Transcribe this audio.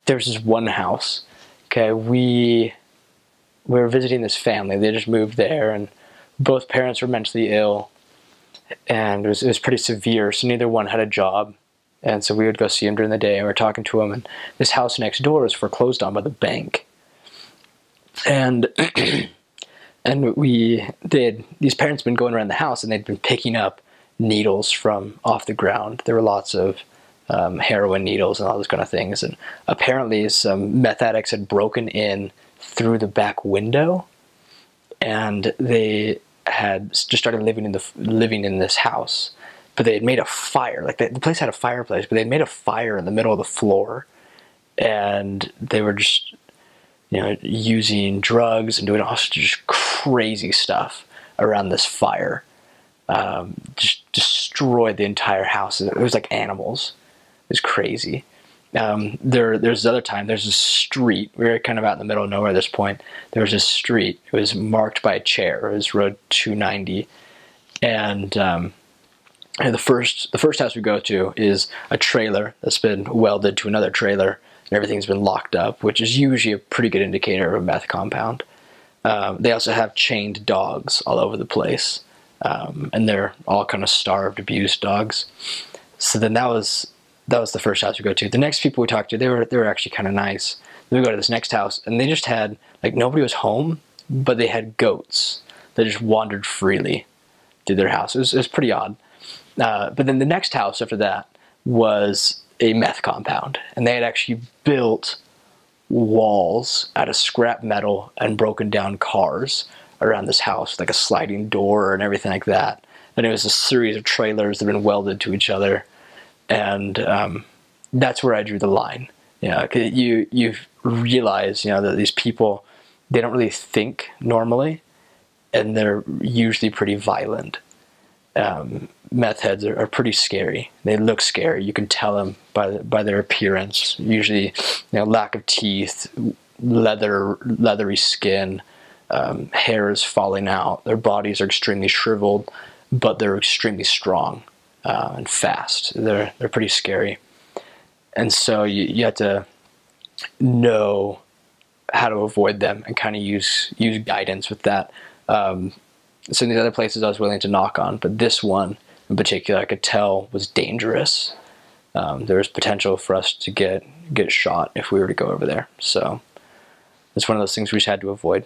there's this one house. Okay, we were visiting this family. They just moved there, and both parents were mentally ill, and it was pretty severe. So neither one had a job, and so we would go see them during the day, and we were talking to them. And this house next door is foreclosed on by the bank, and and these parents had been going around the house, and they'd been picking up needles from off the ground. There were lots of heroin needles and all those kind of things, and apparently some meth addicts had broken in through the back window, and they had just started living in this house. But they had made a fire. Like the place had a fireplace, but they'd made a fire in the middle of the floor, and they were just, using drugs and doing all just crazy stuff around this fire. Just destroyed the entire house. It was like animals. It was crazy. There's other time, there's a street. We were kind of out in the middle of nowhere at this point. There was a street. It was marked by a chair. It was Road 290. And the first house we go to is a trailer that's been welded to another trailer, and everything's been locked up, which is usually a pretty good indicator of a meth compound. They also have chained dogs all over the place. And they're all kind of starved, abused dogs. So then that was the first house we go to. The next people we talked to, they were actually kind of nice. Then we go to this next house, and they just had, like, nobody was home, but they had goats that just wandered freely through their house. It was pretty odd. But then the next house after that was a meth compound, and they had actually built walls out of scrap metal and broken down cars around this house, like a sliding door and everything like that. And it was a series of trailers that had been welded to each other. And that's where I drew the line. You realize, that these people, they don't really think normally, and they're usually pretty violent. Meth heads are pretty scary. They look scary. You can tell them by their appearance. Usually, lack of teeth, leathery skin, hair is falling out. Their bodies are extremely shriveled, but they're extremely strong and fast. They're pretty scary. And so you have to know how to avoid them and kind of use guidance with that. So in these other places I was willing to knock on, but this one in particular I could tell was dangerous. There was potential for us to get shot if we were to go over there. So it's one of those things we just had to avoid.